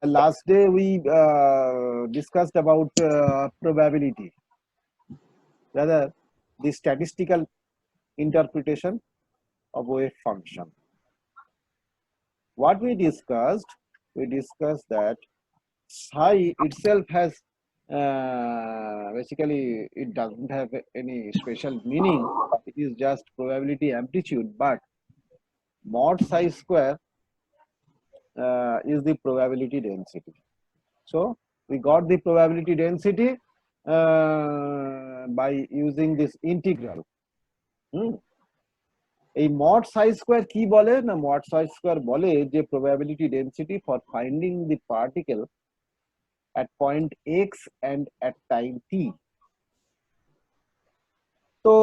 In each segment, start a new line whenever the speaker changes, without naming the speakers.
Last day we discussed about probability, rather the statistical interpretation of wave function. What we discussed that psi itself has basically it doesn't have any special meaning. It is just probability amplitude, but mod psi square is the probability density. So we got the probability density by using this integral. এই mod psi square কি বলে না, mod psi square বলে যে probability density for finding the particle at point x and at time t. তো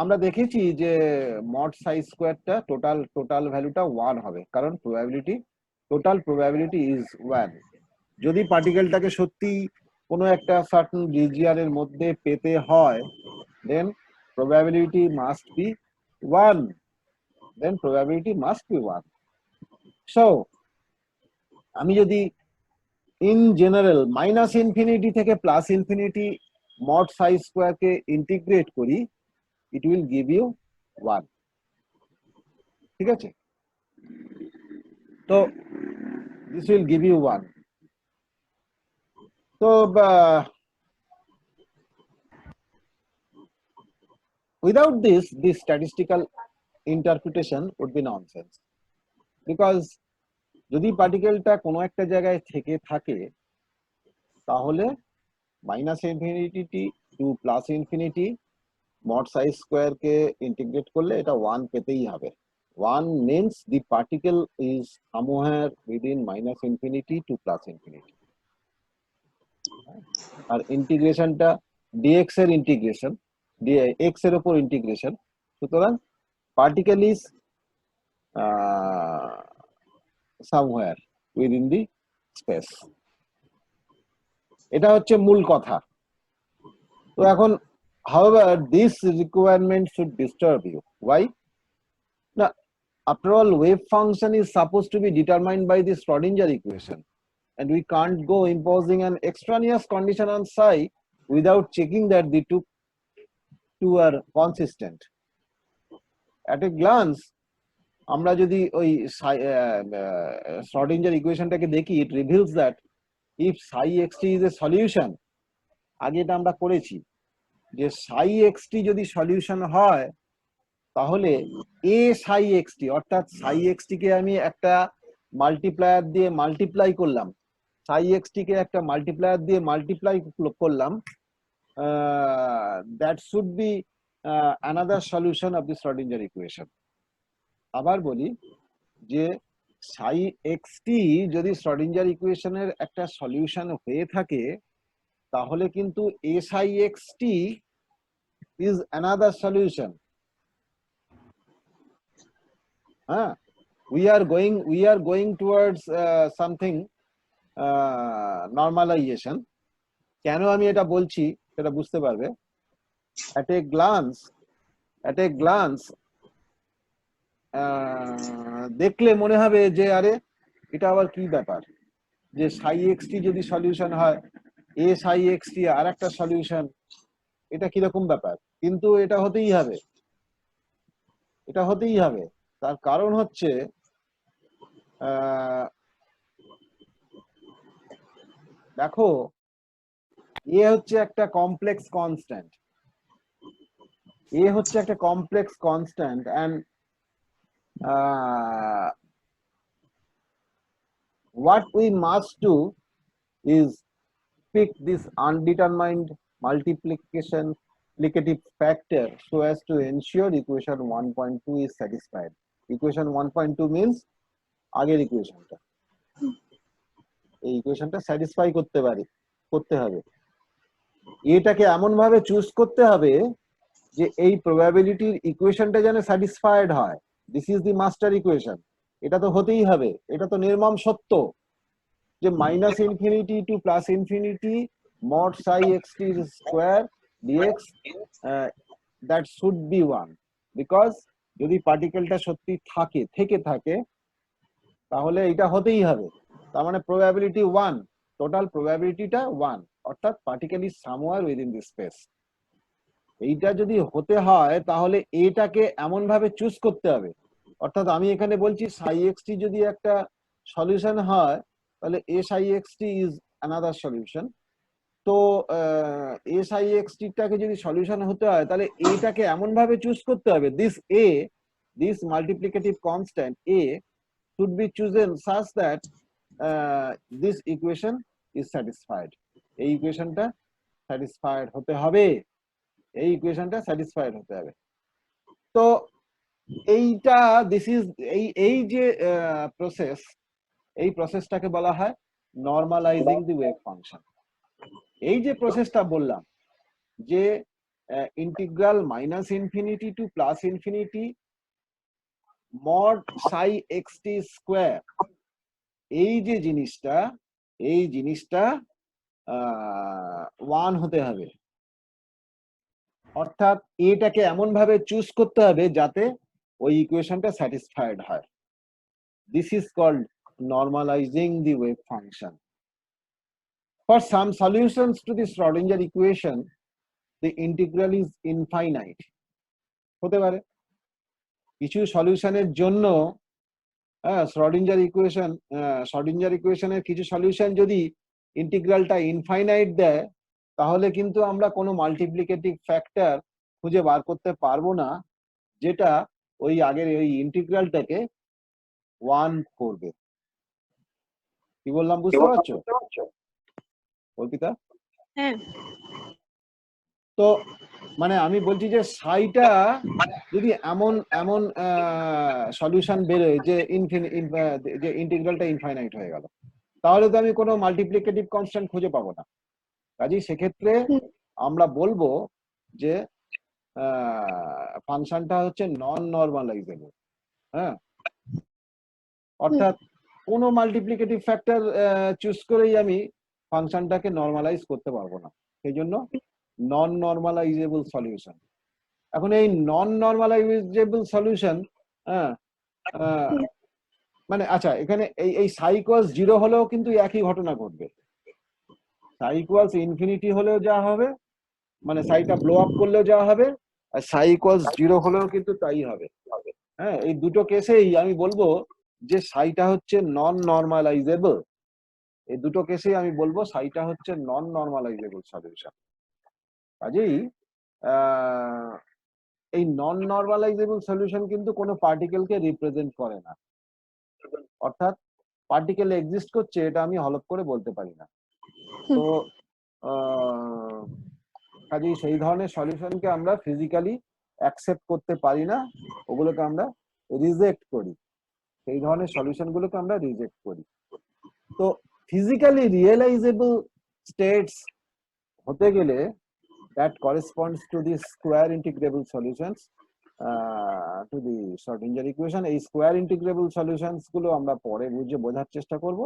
আমরা দেখেছি যে mod psi square টা টোটাল ভ্যালুটা 1 হবে, কারণ টোটাল probability is 1. যদি পার্টিকেলটাকে সত্যি কোনো একটা সার্টেন রিজিয়নের মধ্যে পেতে হয়, then probability must be 1. So আমি যদি in general minus infinity থেকে plus infinity mod psi square কে integrate করি, it will give you 1. ঠিক আছে? তো this will give you 1. So without this statistical interpretation would be nonsense, because যদি পার্টিকেলটা কোনো একটা জায়গায় থেকে থাকে তাহলে minus infinity to plus infinity mod psi square K integrate করলে এটা 1 পেতেই হবে. 1 means the particle is somewhere within minus infinity to plus infinity. আর ইন্টিগ্রেশনটা dx এর ইন্টিগ্রেশন, x এর উপর ইন্টিগ্রেশন, সুতরাং particle is somewhere within the space. এটা হচ্ছে মূল কথা. তো এখন however this requirement should disturb you. Why? Now after all, wave function is supposed to be determined by the Schrodinger equation, and we can't go imposing an extraneous condition on psi without checking that the two are consistent. At a glance আমরা যদি ওই Schrodinger ইকুয়েশনটাকে দেখি, it reveals that if psi xt is a solution, আগে এটা আমরা করেছি যে psi xt যদি সলিউশন হয় তাহলে a psi xt অর্থাৎ psi xt কে আমি একটা মাল্টিপ্লায়ার দিয়ে মাল্টিপ্লাই করলাম, psi xt কে একটা মাল্টিপ্লায়ার দিয়ে মাল্টিপ্লাই করলাম, that should be another solution of the Schrodinger equation. আবার বলি যে psi xt যদি Schrodinger ইকুয়েশনের একটা সলিউশন হয়ে থাকে তাহলে কিন্তু a psi xt is another solution. We are going towards something normalization. কেন আমি এটা বলছি সেটা বুঝতে পারবে. at a glance দেখলে মনে হবে যে আরে এটা আবার কি ব্যাপার, যে psi xt যদি সলিউশন হয়, a psi xt আর একটা সলিউশন, এটা কিরকম ব্যাপার, কিন্তু এটা হতেই হবে. তার কারণ হচ্ছে দেখো এ হচ্ছে একটা complex constant, and what we must do is pick this undetermined multiplicative factor so as to ensure equation 1.2 is satisfied. Equation 1.2 means আগের ইকুয়েশনটা, এই ইকুয়েশনটা স্যাটিসফাই করতে হবে. এটাকে এমন ভাবে চুজ করতে হবে যে এই প্রবাবিলিটির ইকুয়েশনটা যেন স্যাটিসফাইড হয়. This is the master equation. এটা তো হতেই হবে, এটা তো নির্মম সত্য যে minus infinity to plus infinity mod psi xt square dx that should be 1, because যদি পার্টিকেলটা সত্যি থেকে থাকে তাহলে এটা হতেই হবে। তার মানে প্রবাবিলিটি 1, টোটাল প্রবাবিলিটিটা 1, অর্থাৎ particle is somewhere within this space. এইটা যদি হতে হয় তাহলে এটাকে এমন ভাবে চুজ করতে হবে, অর্থাৎ আমি এখানে বলছি সাই এক্সটি যদি একটা সলিউশন হয় তাহলে এ সাই এক্সটি ইজ অ্যানাদার সলিউশন। তো এ সাই এক্সটিটাকে যদি সলিউশন হতে হয় তাহলে এটাকে এমন ভাবে চুজ করতে হবে, this multiplicative constant A should be chosen such that this equation is satisfied. এই ইকুয়েশনটা স্যাটিসফাইড হতে হবে, এই ইকুয়েশনটা স্যাটিসফাইড হতে হবে। তো এইটা দিস ইজ এই যে প্রসেস, এই প্রসেসটাকে বলা হয় নরমালাইজিং দি ওয়েভ ফাংশন। এই যে প্রসেসটা বললাম যে integral minus infinity to plus infinity mod Sai XT square, এই যে জিনিসটা, এই জিনিসটা 1 হতে হবে, অর্থাৎ এটাকে এমন ভাবে চুজ করতে হবে যাতে ওই ইকুয়েশনটা স্যাটিসফাইড হয়। This is called normalising the wave function. For some solutions to the Schrödinger equation the integral is infinite. হতে পারে কিছু সলিউশনের জন্য শ্রোডিঞ্জার ইকুয়েশনের কিছু সলিউশন যদি ইন্টিগ্রালটা ইনফাইনাইট দেয় তাহলে কিন্তু আমরা কোনো মাল্টিপ্লিকেটিভ ফ্যাক্টর খুঁজে বার করতে পারবো না যেটা ওই আগের ওই ইন্টিগ্রালটাকে 1 করবে। কি বললাম বুঝতে পারছো কল্পিতা?
হ্যাঁ।
তো মানে আমি বলছি যে সাইটা যদি এমন এমন সলিউশন বেরোয় যে যে ইন্টিগ্রালটা ইনফাইনাইট হয়ে গেল, তাহলে তো আমি কোনো মাল্টিপ্লিকেটিভ কনস্ট্যান্ট খুঁজে পাবো না। কাজেই সেক্ষেত্রে আমরা বলবো যে ফাংশনটা হচ্ছে নন নরমালাইজেবল। হ্যাঁ, অর্থাৎ কোনো মাল্টিপ্লিকেটিভ ফ্যাক্টর চুজ করেই আমি ফাংশনটাকে নরমালাইজ করতে পারবো না, সেই জন্য নন নরমালাইজেবল সলিউশন। এখন এই নন নরমালাইজেবল সলিউশন মানে আচ্ছা, এখানে এই সাই ইকুয়ালস 0 হলেও কিন্তু একই ঘটনা ঘটবে। সাই ইকুয়ালস ইনফিনিটি হলেও যা হবে, মানে সাইটা ব্লো আপ করলেও যা হবে, আর সাই ইকুয়ালস 0 হলেও কিন্তু তাই হবে। হ্যাঁ, এই দুটো কেসেই আমি বলবো যে সাইটা হচ্ছে নন নরমালাইজেবল। এই দুটো কেসেই আমি বলবো সাইটা হচ্ছে নন নরমালাইজেবল সলিউশন। কাজেই এই নন নরমালাইজেবল সলিউশন কিন্তু কোনো পার্টিকেলকে রিপ্রেজেন্ট করে না, অর্থাৎ পার্টিকেল এক্সিস্ট করছে এটা আমি হলফ করে বলতে পারি না। তো কাজেই সেই ধরনের সলিউশনকে আমরা ফিজিক্যালি অ্যাকসেপ্ট করতে পারি না, ওগুলোকে আমরা রিজেক্ট করি, সেই ধরনের সলিউশনগুলোকে আমরা রিজেক্ট করি। তো ফিজিক্যালি রিয়েলাইজেবল স্টেটস হতে গেলে that corresponds to the square integrable solutions to the Schrodinger equation. এই স্কোয়ার ইন্টিগ্রেবল সলিউশনস গুলো আমরা পরে বোঝার চেষ্টা করব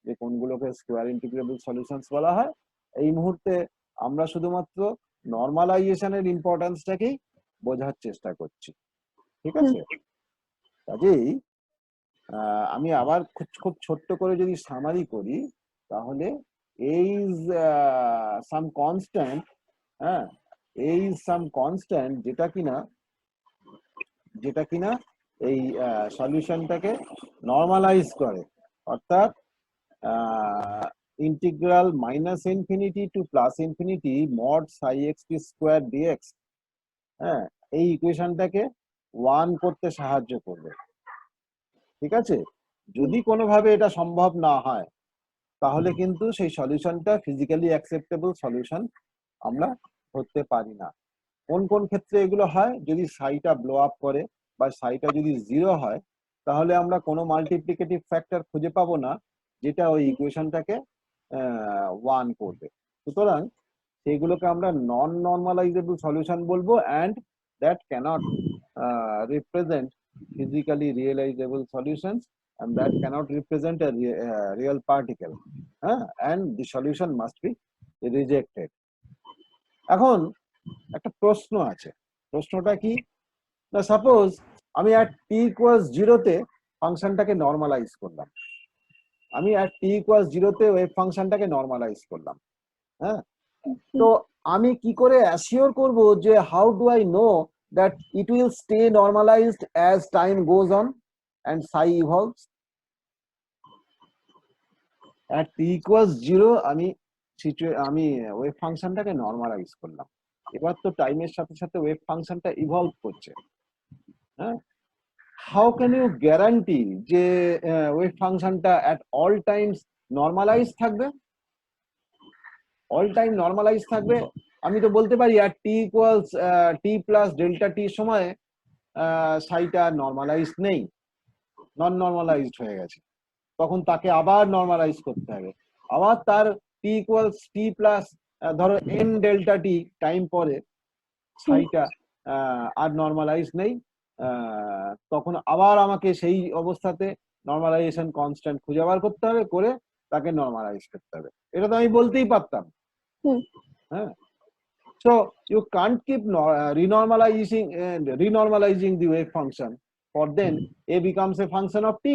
যে কোনগুলোকে স্কোয়ার ইন্টিগ্রেবল সলিউশনস বলা হয়। এই মুহূর্তে আমরা শুধুমাত্র নরমালাইজেশনের ইম্পর্টেন্সটাকেই বোঝার চেষ্টা করছি, ঠিক আছে? কাজেই আমি আবার খুব ছোট্ট করে যদি সামারি করি তাহলে এই সাম কনস্ট্যান্ট, হ্যাঁ, এই সাম কনস্ট্যান্ট যেটা কিনা এই সলিউশনটাকে নরমালাইজ করে, অর্থাৎ integral minus infinity to plus infinity mod Sai XT square d x, হ্যাঁ, এই ইকুয়েশনটাকে 1 করতে সাহায্য করবে। ঠিক আছে, যদি কোনোভাবে এটা সম্ভব না হয় তাহলে কিন্তু সেই সলিউশনটা ফিজিক্যালি অ্যাকসেপ্টেবল সলিউশন আমরা ধরতে পারি না। কোন কোন ক্ষেত্রে এগুলো হয়? যদি সাইটা ব্লো আপ করে বা সাইটা যদি 0 হয় তাহলে আমরা কোনো মাল্টিপ্লিকেটিভ ফ্যাক্টর খুঁজে পাবো না যেটা ওই ইকুয়েশনটাকে 1 করবে। সুতরাং সেগুলোকে আমরা নন নরমালাইজেবল সলিউশন বলবো, and that cannot represent physically realizable solutions, and that cannot represent a real particle, and the solution must be rejected. এখন একটা প্রশ্ন আছে, প্রশ্নটা কি না, সাপোজ আমি at t equals 0 তে ফাংশনটাকে নরমালাইজ করলাম, আমি at t equals 0 তে ওয়েভ ফাংশনটাকে নরমালাইজ করলাম। হ্যাঁ, তো আমি কি করে অ্যাসিওর করব যে how do I know that it will stay normalised as time goes on and psi evolves? at t equals 0 আমি ওয়েভ ফাংশনটাকে নরমালাইজ করলাম। এবার তো টাইমের সাথে সাথে ওয়েভ ফাংশনটা ইভলভ করছে। হ্যাঁ, হাউ ক্যান ইউ গ্যারান্টি যে ওয়েভ ফাংশনটা অ্যাট অল টাইমস নরমালাইজ থাকবে? অল টাইম নরমালাইজ থাকবে আমি তো বলতে পারি at t equals t plus delta t সময়ে সাইটা নরমালাইজ নেই, নন নরমালাইজড হয়ে গেছে, তখন তাকে আবার নরমালাইজ করতে হবে। আবার তার t equals t plus ধরো n delta t টাইম পরে সাইটা আর নরমালাইজ নেই, তখন আবার আমাকে সেই অবস্থাতে নরমালাইজেশন কনস্ট্যান্ট খুঁজে বার করতে হবে, করে তাকে নরমালাইজ করতে হবে। এটা তো আমি বলতেই পারতাম। হ্যাঁ, so you can't keep renormalizing the wave function, for then a becomes a function of t,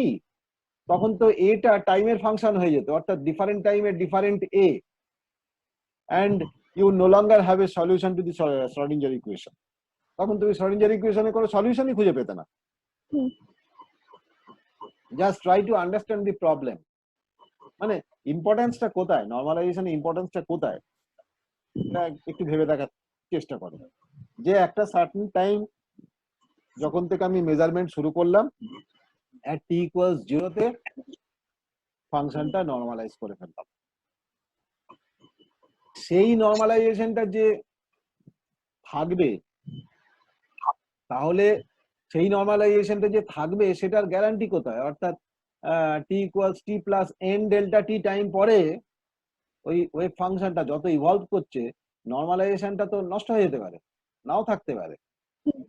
তখন তো এটা টাইমের ফাংশন হয়ে যেত, অর্থাৎ ডিফারেন্ট টাইমে different a, and you no longer have a solution to the Schrodinger equation. তখন তুমি Schrodinger ইকুয়েশনে কোনো সলিউশনই খুঁজে পেতে না। Just try to understand the problem, মানে ইম্পর্টেন্সটা কোথায়, নরমালাইজেশনের ইম্পর্টেন্সটা কোথায়, এটা একটু ভেবে দেখার চেষ্টা করো। যে একটা সার্টেন টাইম যখন থেকে আমি মেজারমেন্ট শুরু করলাম, at t equals 0 তে ফাংশনটা নরমালাইজ করে ফেললাম। সেই নরমালাইজেশনটা যে থাকবে, তাহলে সেই নরমালাইজেশনটা যে থাকবে সেটার গ্যারান্টি কোথায়? অর্থাৎ t equals t plus n delta t time পরে ওই ওয়েভ ফাংশনটা যত ইভলভ করছে, নরমালাইজেশনটা তো নষ্ট হয়ে যেতে পারে, নাও থাকতে পারে।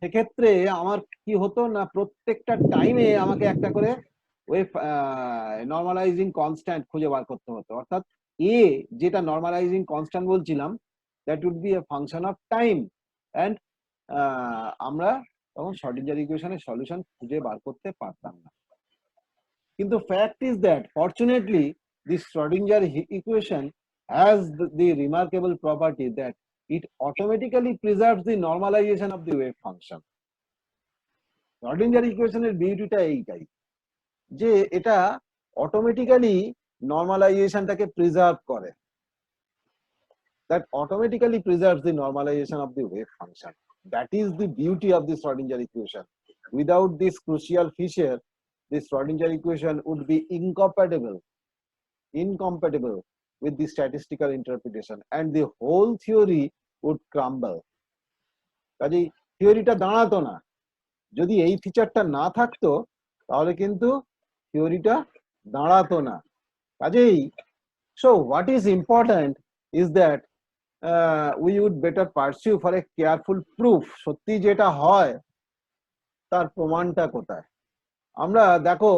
সেক্ষেত্রে আমার কি হতো না, প্রত্যেকটা টাইমে আমাকে একটা করে ওয়েভ নরমালাইজিং কনস্ট্যান্ট খুঁজে বার করতে হতো। অর্থাৎ এ যেটা নরমালাইজিং কনস্ট্যান্ট বলছিলাম, that would be a function of time, and আমরা তখন শ্রোডিঞ্জার ইকুয়েশনের সলিউশন খুঁজে বার করতে পারতাম না। কিন্তু fact is that fortunately this Schrodinger equation has the remarkable property that it automatically preserves the normalization of the wave function. Schrodinger equation এর বিউটিটা এইটাই যে এটা অটোমেটিক্যালি নরমালাইজেশনটাকে প্রিজার্ভ করে, that automatically preserves the normalization of the wave function. That is the beauty of the Schrodinger equation. Without this crucial feature, the Schrodinger equation would be incompatible with the statistical interpretation, and the whole theory would crumble. কাজেই থিওরিটা দাঁড়াতো না, যদি এই ফিচারটা না থাকতো তাহলে কিন্তু থিওরিটা দাঁড়াতো না। কাজেই so what is important is that we would better pursue for a careful proof, সত্যি যেটা হয় তার প্রমাণটা কোথায়। আমরা দেখো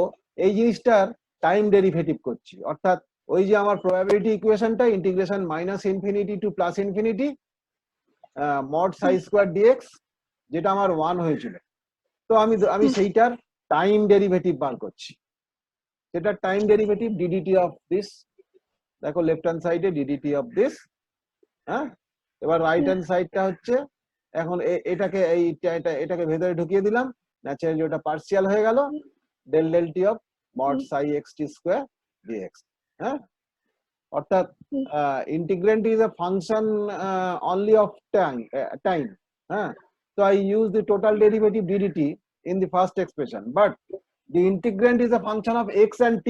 এই জিনিসটার টাইম ডেরিভেটিভ করছি, অর্থাৎ ওই যে আমার প্রবাবিলিটি ইকুয়েশনটা integration minus infinity to plus infinity mod psi square dx, যেটা আমার 1 হয়েছিল, তো আমি সেইটার টাইম ডেরিভেটিভ বার করছি। সেটার time derivative DDT of this, দেখো লেফট হ্যান্ড সাইডে ডিডিটি অফ দিস। হ্যাঁ, এবার রাইট হ্যান্ড সাইডটা হচ্ছে, এখন এটাকে ভেতরে ঢুকিয়ে দিলাম, ন্যাচারালি ওটা পার্সিয়াল হয়ে গেল, del del t of mod psi x t square d x. হ্যাঁ, অর্থাৎ integrand is a function only of time. So I use the total derivative ddt in the first expression, but the integrand is a function of x and t,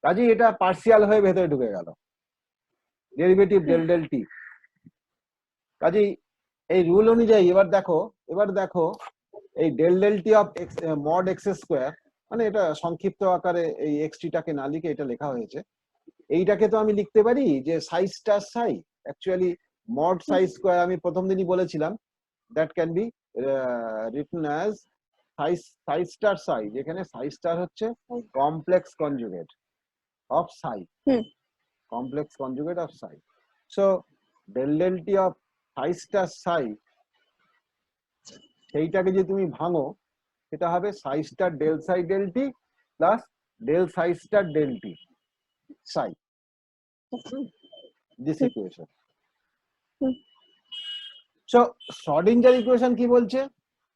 কাজেই এটা partial হয়ে ভেতরে ঢুকে গেল, derivative del del টি। কাজেই এই rule অনুযায়ী এবার দেখো এই del del t of x mod x square, মানে এটা সংক্ষিপ্ত আকারে এই এক্স টিটাকে না লিখে এটা লেখা হয়েছে। এইটাকে তো আমি লিখতে পারি যে সাই স্টার সাই, অ্যাকচুয়ালি মড সাই স্কোয়ার আমি প্রথম দিনই বলেছিলাম, that can be written as psi star psi, যেখানে সাই স্টার হচ্ছে complex conjugate of psi, complex conjugate of psi. So del del t of psi star psi, সেইটাকে যে তুমি ভাঙো সেটা হবে psi star del psi del t plus del psi star del t psi. This equation. So Schrodinger equation কি বলছে?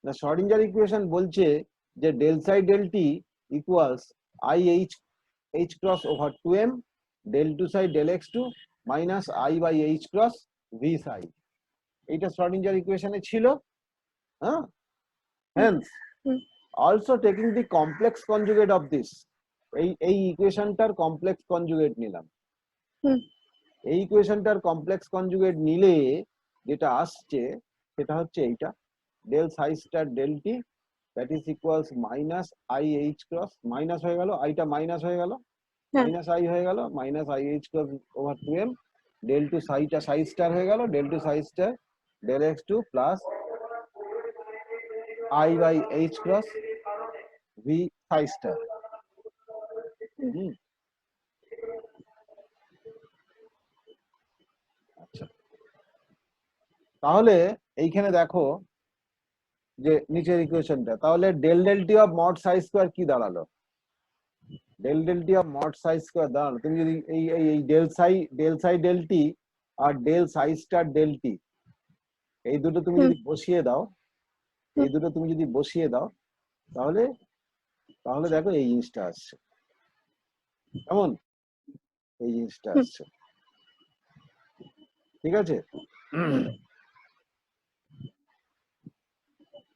না Schrodinger equation বলছে যে del psi del t equals I h cross over 2m del 2 psi del x2 minus I by h cross v psi. এইটা Schrodinger equation এ ছিল। হ্যাঁ, hence also taking the complex conjugate of this, এই ইকুয়েশনটার complex conjugate নিলাম। এই ইকুয়েশনটার complex conjugate নিলে যেটা আসছে সেটা হচ্ছে এইটা del psi star del t that is equals minus I h cross, minus হয়ে গেল, আইটা মাইনাস হয়ে গেল, মাইনাস আই হয়ে গেল, minus I h cross over 2m del 2 psiটা psi star হয়ে গেল, del 2 psi star del x2 plus I by h cross v psi star. আচ্ছা, তাহলে এইখানে দেখো যে নিচের ইকুয়েশনটা, তাহলে del del t of mod psi square কি দাঁড়ালো? Del del t of mod psi square দাঁড়ালো, তুমি যদি এই ডেল সাই ডেল টি আর del psi star del t এই দুটো তুমি যদি বসিয়ে দাও, তাহলে দেখো এই জিনিসটা আসছে, কেমন এই জিনিসটা আসছে, ঠিক আছে?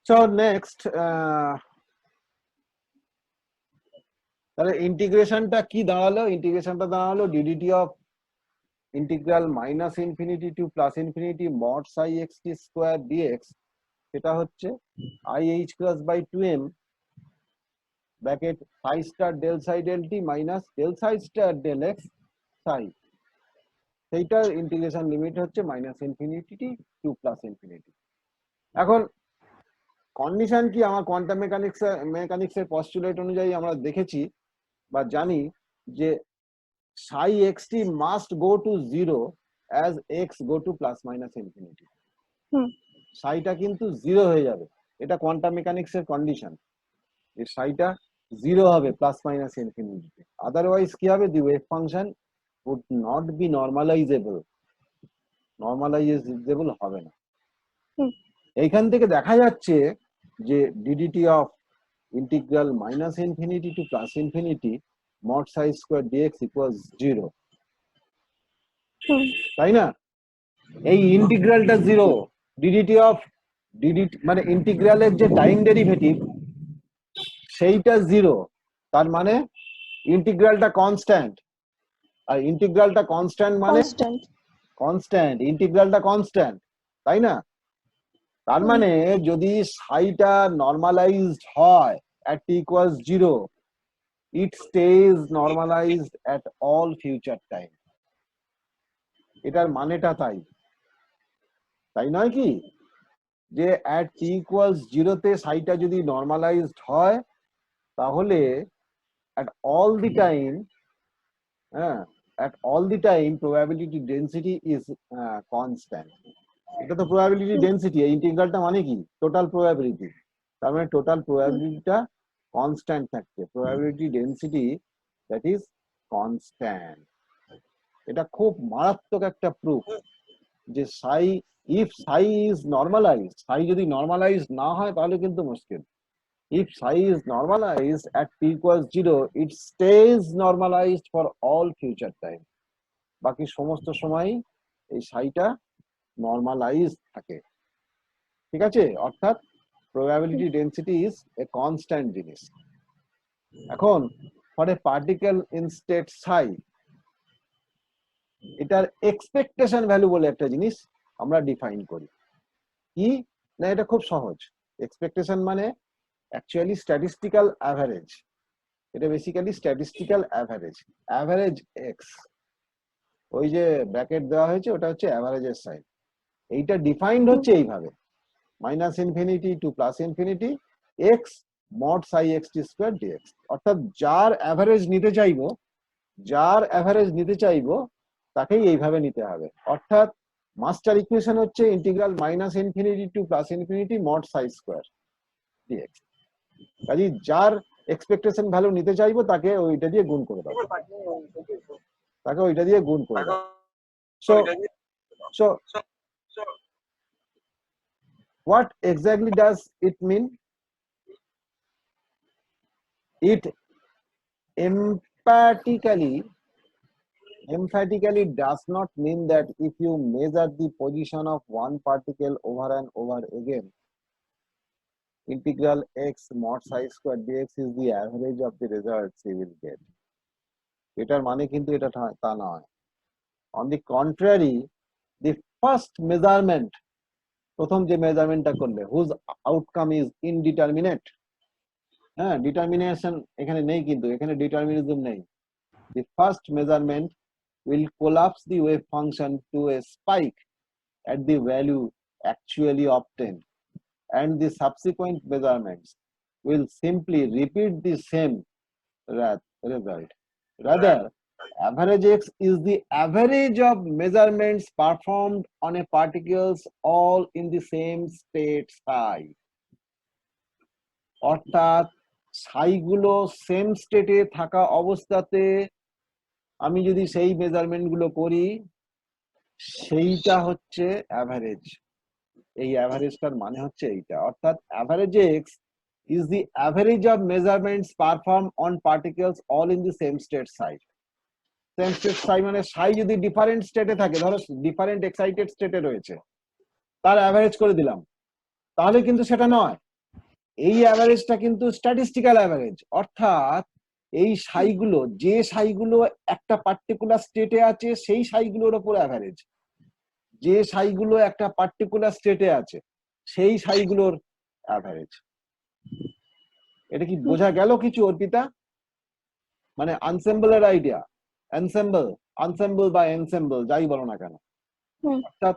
So next, তাহলে ইন্টিগ্রেশনটা কি দাঁড়ালো? ইন্টিগ্রেশনটা দাঁড়ালো d d t of integral minus infinity to plus infinity mod psi x t square dx, সেটা হচ্ছে i h cross by 2m bracket psi star del psi del t minus del psi star del x psi, সেইটার integration limit হচ্ছে minus infinity to plus infinity. এখন condition কি? আমার quantum মেকানিক্সের postulate অনুযায়ী আমরা দেখেছি বা জানি যে psi xt must go to 0 as x go to plus minus infinity. psiটা কিন্তু 0 হয়ে যাবে, এটা কোয়ান্টাম মেকানিক্সের কন্ডিশন, এই psiটা 0 হবে প্লাস মাইনাস ইনফিনিটিতে, আদারওয়াইজ কি হবে? The wave function would not be normalizable হবে না। এইখান থেকে দেখা যাচ্ছে যে DDT of integral minus infinity to plus infinity mod psi square dx equals 0, তাই না? এই ইন্টিগ্রালটা 0, ডিডিটি মানে ইন্টিগ্রালের যে টাইম ডেরিভেটিভ সেইটা 0, তার মানে ইন্টিগ্রালটা কনস্ট্যান্ট, আর ইন্টিগ্রালটা কনস্ট্যান্ট মানে কনস্ট্যান্ট, ইন্টিগ্রালটা কনস্ট্যান্ট, তাই না? তার মানে যদি সাইটা নরমালাইজড হয় at t equals 0, it stays normalized at all future time. এটার মানেটা তাই নয় কি? যে at t equals 0 তে সাইটা যদি নরমালাইজড হয় তাহলে at all the time probability density is constant. এটা তো probability density, এই ইন্টিগ্রালটা মানে কি? টোটাল প্রবাবিলিটি, তার মানে টোটাল প্রবাবিলিটিটা কনস্ট্যান্ট থাকছে, probability density that is constant. এটা খুব মারাত্মক একটা প্রুফ যে if psi is normalized, psi যদি নরমালাইজড না হয় তাহলে কিন্তু মুশকিল। If psi is normalized at t equals 0, it stays normalized for all future time. বাকি সমস্ত সময় এই psiটা নরমালাইজড থাকে, ঠিক আছে? অর্থাৎ probability density is a constant জিনিস। এখন for a particle in state psi, এটার এক্সপেকটেশন ভ্যালু বলে একটা জিনিস আমরা ডিফাইন করি। কি না, এটা খুব সহজ। এক্সপেকটেশন মানে অ্যাকচুয়ালি স্ট্যাটিস্টিক্যাল অ্যাভারেজ, এটা বেসিক্যালি স্ট্যাটিস্টিক্যাল অ্যাভারেজ এক্স, ওই যে ব্র্যাকেট দেওয়া হয়েছে ওটা হচ্ছে অ্যাভারেজের সাইন। এইটা ডিফাইন্ড হচ্ছে এইভাবে, minus infinity to plus infinity x mod psi x t square dx. অর্থাৎ যার অ্যাভারেজ নিতে চাইবো তাকেই এইভাবে নিতে হবে। অর্থাৎ মাস্টার ইকুয়েশন হচ্ছে integral minus infinity to plus infinity mod psi square dx. কাজে যার এক্সপেকটেশন ভ্যালু নিতে চাইবো, তাকে ওইটা দিয়ে গুণ করে দেবো, তাকে ওইটা দিয়ে গুণ করে দেবো। So what exactly does it mean? It emphatically does not mean that if you measure the position of one particle over and over again, integral x mod psi square dx is the average of the results you will get. এটার মানে কিন্তু এটা তা নয়। On the contrary, the first measurement, প্রথম যে মেজারমেন্টটা করলে, whose outcome is indeterminate, হ্যাঁ, ডিটারমিনেশন এখানে নেই, কিন্তু এখানে ডিটারমিনিজম নেই। The first measurement will collapse the wave function to a spike at the value actually obtained, and the subsequent measurements will simply repeat the same result. Rather, average x is the average of measurements performed on a particles all in the same state psi. অর্থাৎ সাইগুলো same স্টেটে থাকা অবস্থাতে আমি যদি সেই measurement গুলো করি, সেইটা হচ্ছে অ্যাভারেজ। এই অ্যাভারেজটার মানে হচ্ছে এইটা, অর্থাৎ average x is the average of measurements performed on particles all in the same state psi. Same state psi মানে psi যদি ডিফারেন্ট স্টেটে থাকে, ধরো ডিফারেন্ট এক্সাইটেড স্টেটে রয়েছে, তার অ্যাভারেজ করে দিলাম, তাহলে কিন্তু সেটা নয়। এই অ্যাভারেজটা কিন্তু স্ট্যাটিস্টিক্যাল অ্যাভারেজ, অর্থাৎ এই সাইগুলো, যে সাইগুলো একটা পার্টিকুলার স্টেটে আছে সেই সাইগুলোর উপর অ্যাভারেজ, যে সাইগুলো একটা পার্টিকুলার স্টেটে আছে সেই সাইগুলোর অ্যাভারেজ। এটা কি বোঝা গেল কিছু অর্পিতা? মানে আনসেম্বলের আইডিয়া, আনসেম্বল বা এনসেম্বল যাই বলো না কেন, অর্থাৎ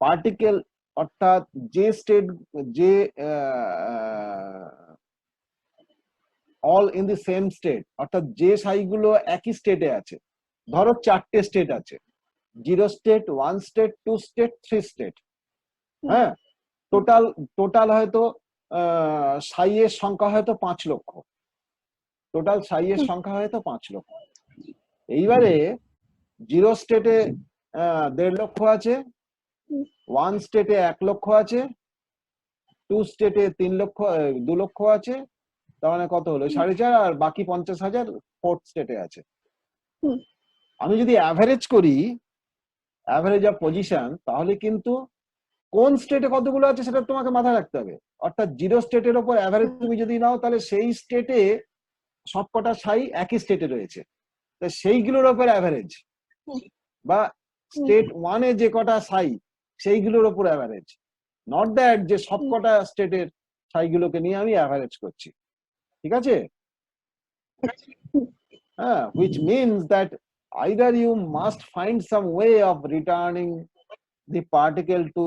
পার্টিকেল, অর্থাৎ যে স্টেট, যে all in the same state, অর্থাৎ যে সাইগুলো একই স্টেটে আছে, ধরো চারটে স্টেট আছে, 0 স্টেট, 1 স্টেট, 2 স্টেট, 3 স্টেট, হ্যাঁ, টোটাল হয়তো সাইয়ের সংখ্যা হয়তো 5 লক্ষ, টোটাল সাইয়ের সংখ্যা হয়তো 5 লক্ষ। এইবারে 0 স্টেটে 1.5 লক্ষ আছে, 1 স্টেটে 1 লক্ষ আছে, 2 স্টেটে 3 লক্ষ, 2 লক্ষ আছে, তার মানে কত হলো 4.5, আর বাকি 50,000 4th স্টেটে আছে। আমি যদি অ্যাভারেজ করি, অ্যাভারেজ অফ পজিশন, তাহলে কিন্তু কোন স্টেটে কতগুলো আছে সেটা তোমাকে মাথায় রাখতে হবে। অর্থাৎ 0 স্টেটের উপর অ্যাভারেজ তুমি যদি নাও, তাহলে সেই স্টেটে সবকটা সাই একই স্টেটে রয়েছে, তো সেইগুলোর উপর অ্যাভারেজ, বা স্টেট 1 এ যে কটা সাই সেইগুলোর উপর অ্যাভারেজ, নট দ্যাট যে সবকটা স্টেটের সাইগুলোকে নিয়ে আমি অ্যাভারেজ করছি, ঠিক আছে? হ্যাঁ, which means that either you must find some way of returning the particle to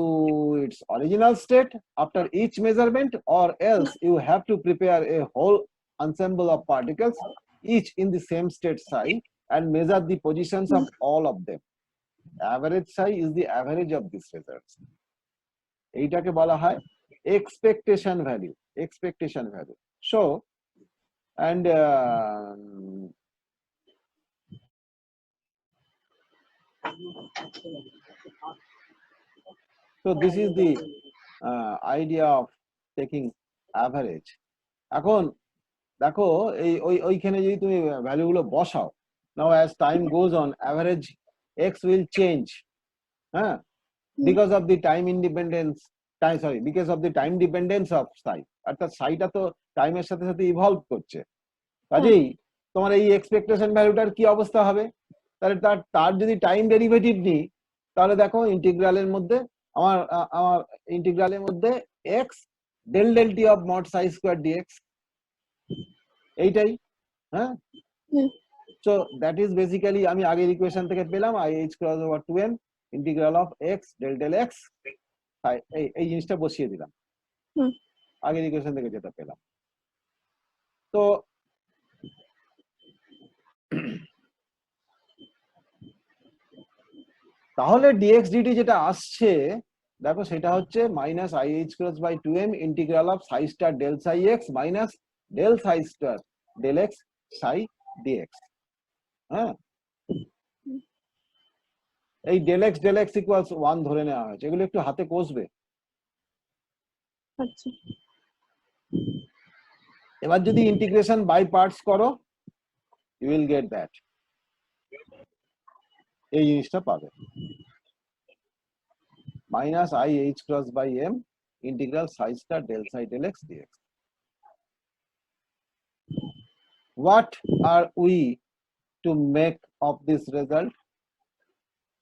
its original state after each measurement, or else you have to prepare a whole ensemble of particles each in the same state psi and measure the positions of all of them. Average psi is the average of these results. এইটাকে বলা হয় expectation value, expectation value. So, and so this is the idea of taking average. এখন দেখো এই ওইখানে যদি তুমি value গুলো বসাও, now as time goes on, average x will change, হ্যাঁ, because of the time dependence of psi, অর্থাৎ psiটা তো টাইমের সাথে সাথে ইভলভ করছে, কাজেই তোমার এই এক্সপেকটেশন ভ্যালুটার কি অবস্থা হবে? তাহলে তার যদি টাইম ডেরিভেটিভ নিই, তাহলে দেখো ইন্টিগ্রালের মধ্যে আমার ইন্টিগ্রালের মধ্যে x del del t of mod psi square dx, এইটাই, হ্যাঁ। সো দ্যাট ইজ বেসিক্যালি আমি আগের ইকুয়েশন থেকে পেলাম i(h cross over 2m integral of x del del x, এই জিনিসটা বসিয়ে দিলাম আগের ইকুয়েশন থেকে যেটা পেলাম। তো তাহলে dx dt যেটা আসছে, দেখো সেটা হচ্ছে -i(h cross by 2m integral of psi star del psi x minus del psi star del x psi dx। হ্যাঁ, এই del x ইকুয়ালস 1 ধরে নেওয়া হয়েছে, এগুলো একটু হাতে কষবে।
আচ্ছা,
এবার যদি ইন্টিগ্রেশন বাই পার্টস করো, ইউ উইল গেট দ্যাট, এই জিনিসটা পাবে, minus i h cross by m integral psi star del psi del x dx. What are we to make of this result?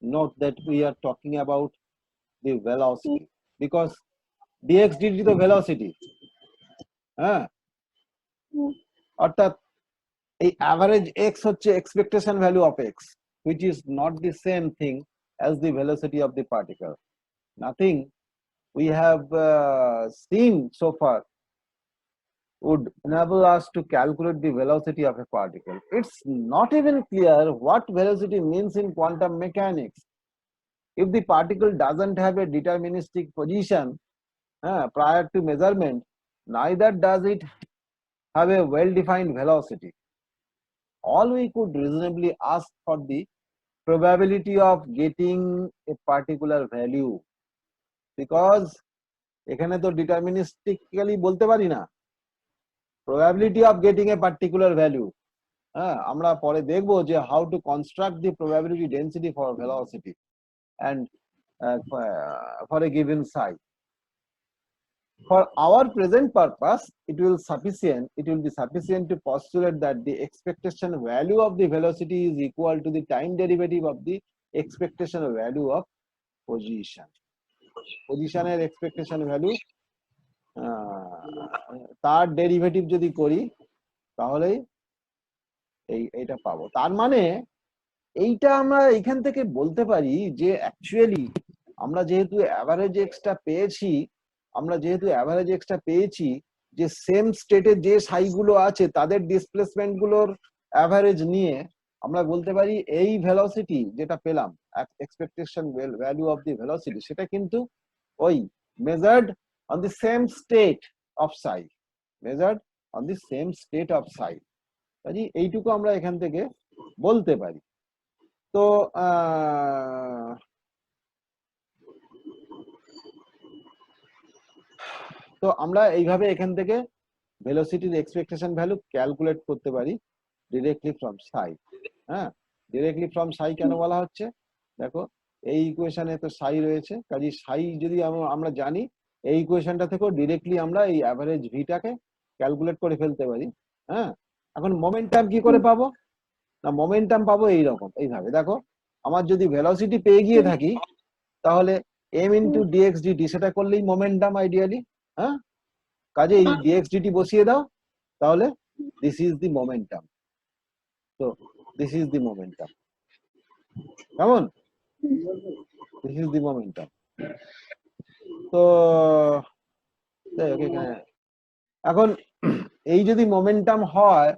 Note that we are talking about the velocity because dx dt the velocity, হ্যাঁ, অর্থাৎ এই average x হচ্ছে expectation value of x, which is not the same thing as the velocity of the particle. Nothing we have seen so far would enable us to calculate the velocity of a particle. It's not even clear what velocity means in quantum mechanics. If the particle doesn't have a deterministic position prior to measurement, neither does it have a well-defined velocity. All we could reasonably ask for the probability of getting a particular value, because এখানে তো deterministically বলতে পারি না, probability of getting a particular value। হ্যাঁ, আমরা পরে দেখবো যে how to construct the probability density for velocity and for a given psi. For our present purpose, it will be sufficient to postulate that the expectation value of the velocity is equal to the time derivative of the expectation value of position. Position এর expectation value তার derivative যদি করি তাহলে এইটা পাবো। তার মানে এইটা আমরা এখান থেকে বলতে পারি যে অ্যাকচুয়ালি আমরা যেহেতু অ্যাভারেজ এক্সটা পেয়েছি, যে সেম স্টেটে যে সাইগুলো আছে তাদের ডিসপ্লেসমেন্ট গুলোর অ্যাভারেজ নিয়ে আমরা বলতে পারি এই ভেলোসিটি যেটা পেলাম, expectation value of the velocity, সেটা কিন্তু ওই measured on the same state of সাই, কাজে এইটুকু আমরা এখান থেকে বলতে পারি। তো তো আমরা এইভাবে এখান থেকে ভেলোসিটির এক্সপেকটেশন ভ্যালু ক্যালকুলেট করতে পারি ডিরেক্টলি ফ্রম সাই। হ্যাঁ, ডিরেক্টলি ফ্রম সাই কেন বলা হচ্ছে, দেখো এই ইকুয়েশনে তো সাই রয়েছে, কাজে সাই যদি আমরা জানি, এই ইকুয়েশনটা থেকেও ডিরেক্টলি আমরা এই অ্যাভারেজ ভিটাকে ক্যালকুলেট করে ফেলতে পারি। হ্যাঁ, এখন মোমেন্টাম কি করে পাবো না, মোমেন্টাম পাবো এইরকম, এইভাবে দেখো, আমার যদি ভেলোসিটি পেয়ে গিয়ে থাকি তাহলে m ইন্টু ডিএক্স ডিটি সেটা করলেই মোমেন্টাম আইডিয়ালি। হ্যাঁ, কাজে এই ডিএক্স ডিটি বসিয়ে দাও, তাহলে দিস ইজ দি মোমেন্টাম। তো দিস ইজ দি মোমেন্টাম, কেমন, দিস ইজ দি মোমেন্টাম। তো এখন এই যদি মোমেন্টাম হয়,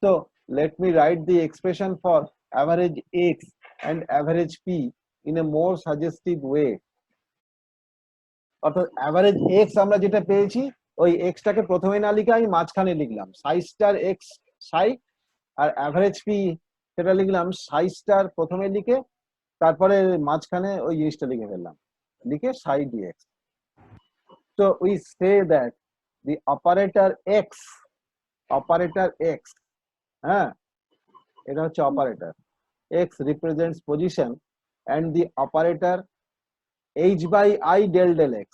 তো let me write the expression for average x and average p in a more suggestive way. অর্থাৎ average x আমরা যেটা পেয়েছি, ওই x টাকে প্রথমে না লিখে আমি মাঝখানে লিখলাম সাই স্টার x সাই, আর average p সেটা লিখলাম সাই স্টার প্রথমে লিখে তারপরে মাঝখানে ওই জিনিসটা লিখে ফেললাম, লিখে সাই dx। So we say that the operator x, হ্যাঁ, এটা হচ্ছে operator, x represents position and the operator h by I del x,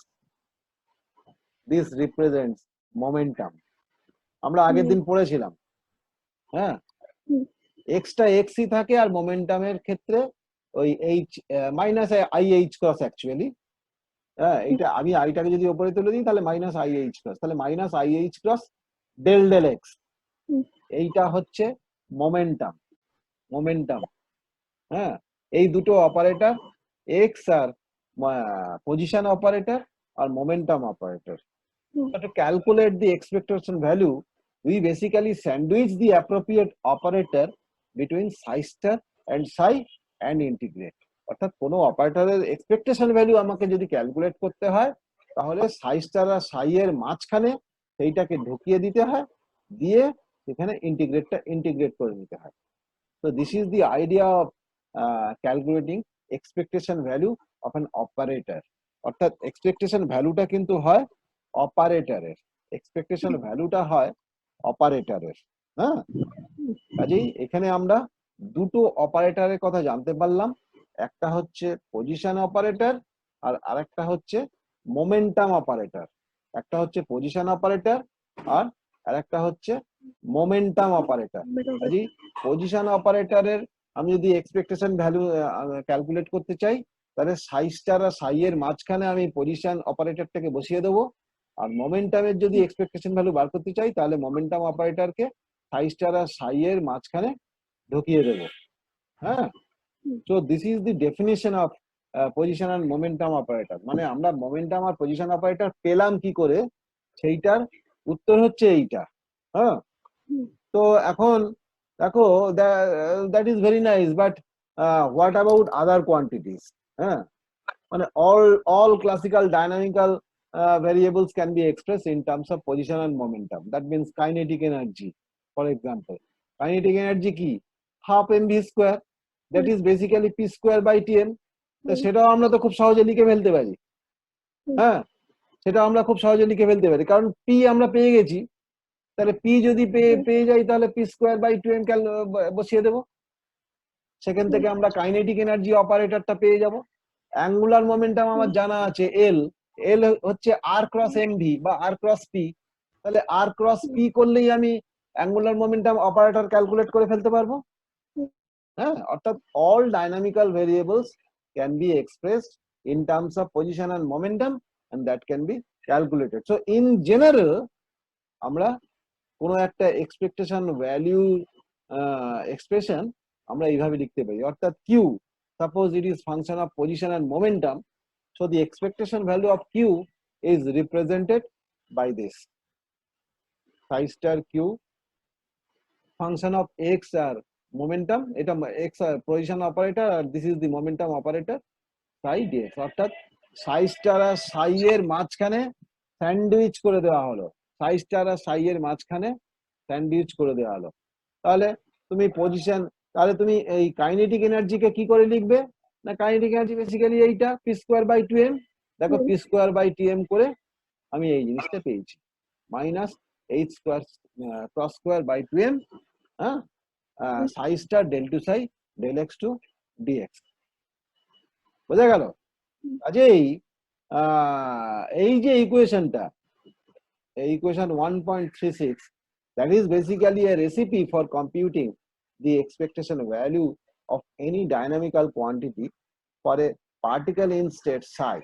this represents momentum। আমরা আগের দিন পড়েছিলাম, হ্যাঁ, x টা x ই থাকে আর মোমেন্টামের ক্ষেত্রে ওই h minus i h cross actually. হ্যাঁ, এইটা আমি আইটাকে যদি উপরে তুলে দিই তাহলে মাইনাস আই এইচ ক্রস, তাহলে minus i h cross del x, এইটা হচ্ছে মোমেন্টাম। হ্যাঁ, এই দুটো অপারেটর এক্স আর পজিশন অপারেটর আর momentum operator. To calculate the expectation value, we basically sandwich the appropriate operator between psi star and psi and integrate। অর্থাৎ কোনো অপারেটরের এক্সপেকটেশন ভ্যালু আমাকে যদি ক্যালকুলেট করতে হয়, তাহলে সাই স্টার আর সাই এর মাঝখানে সেইটাকে ঢুকিয়ে দিতে হয়, দিয়ে সেখানে ইন্টিগ্রেট করে নিতে হয়। তো this is the idea of calculating expectation value of an operator. অর্থাৎ এক্সপেকটেশন ভ্যালুটা কিন্তু হয় অপারেটরের, এক্সপেকটেশন ভ্যালুটা হয় অপারেটরের। হ্যাঁ, কাজেই এখানে আমরা দুটো অপারেটরের কথা জানতে পারলাম, একটা হচ্ছে পজিশন অপারেটর আর আরেকটা হচ্ছে মোমেন্টাম অপারেটর। একটা হচ্ছে পজিশন অপারেটর আর আরেকটা হচ্ছে মোমেন্টাম অপারেটর। কাজেই পজিশন অপারেটরের আমি যদি এক্সপেকটেশন ভ্যালু ক্যালকুলেট করতে চাই, তাহলে সাই স্টার আর সাই এর মাঝখানে আমি পজিশন অপারেটরটাকে বসিয়ে দেবো। আর মোমেন্টামের যদি এক্সপেকটেশন ভ্যালু বার করতে চাই, তাহলে মোমেন্টাম অপারেটরকে সাই স্টার আর সাই এর মাঝখানে ঢুকিয়ে দেবো। হ্যাঁ, so this is the definition of position and momentum operator. মানে আমরা মোমেন্টাম আর পজিশন অপারেটর পেলাম কি করে, সেইটার উত্তর হচ্ছে এইটা। হ্যাঁ, তো এখন দেখো, that is very nice, but what about other quantities? হ্যাঁ, মানে all classical dynamical variables can be expressed in terms of position and momentum. That means kinetic energy, for example. Kinetic energy কি? half mv square, that is basically p square by tm. তো সেটাও আমরা তো খুব সহজে লিখে ফেলতে পারি। হ্যাঁ, সেটা আমরা খুব সহজে লিখে ফেলতে পারি, কারণ পি আমরা পেয়ে গেছি। তাহলে পি যদি পেয়ে যাই, তাহলে পি স্কোয়ার বাই 2m বসিয়ে দেবো। সেখান থেকে আমরা কাইনেটিক এনার্জি অপারেটরটা পেয়ে যাব। অ্যাঙ্গুলার মোমেন্টাম আমার জানা আছে এল, এল হচ্ছে আর ক্রস এমভি বা আর ক্রস পি। তাহলে আর ক্রস পি করলেই আমি অ্যাঙ্গুলার মোমেন্টাম অপারেটর ক্যালকুলেট করে ফেলতে পারবো। হ্যাঁ, অর্থাৎ all dynamical variables can be expressed in terms of position and momentum, and that can be calculated. So in general আমরা কোনো একটা এক্সপেকটেশন ভ্যালু এক্সপ্রেশন আমরা এইভাবে লিখতে পারি, অর্থাৎ Q, suppose it is function of position and momentum, so the expectation value of q is represented by this psi star q function of x আর momentum, এটা x position operator আর this is the momentum operator psi dx। অর্থাৎ psi star আর psi এর মাঝখানে sandwich করে দেওয়া হলো, psi star আর psi এর মাঝখানে স্যান্ডউইচ করে দেওয়া হলো। তাহলে তুমি পজিশন, তাহলে তুমি এই কাইনেটিক এনার্জিকে কি করে লিখবে? না, কাইনেটিক এনার্জি বেসিক্যালি এইটা পি স্কোয়ার বাই 2m। দেখো, পি স্কোয়ার বাই 2m করে আমি এই জিনিসটা পেয়েছি, minus h square cross square by 2m, হ্যাঁ, psi star del two psi del x two dx. বোঝা গেল? কাজেই এই যে ইকুয়েশনটা, এই equation 1.36, that is basically a recipe for computing the expectation value of any dynamical quantity for a particle in state psi.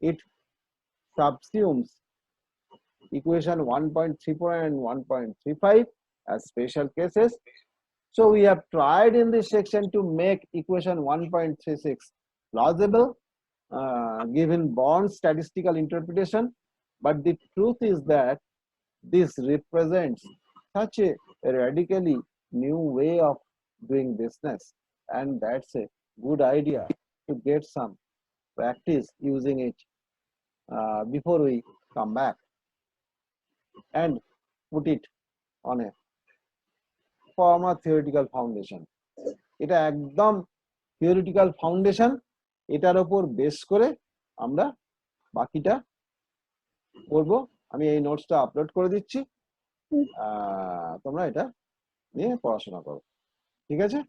It subsumes equation 1.34 and 1.35 as special cases. So we have tried in this section to make equation 1.36 plausible given Born's statistical interpretation, but the truth is that this represents such a radically new way of doing business, and that's a good idea to get some practice using it before we come back and put it on a former theoretical foundation. এটা একদম theoretical foundation, এটার উপর base করে আমরা বাকিটা করব। আমি এই নোটসটা আপলোড করে দিচ্ছি, তোমরা এটা নিয়ে পড়াশোনা করো, ঠিক আছে?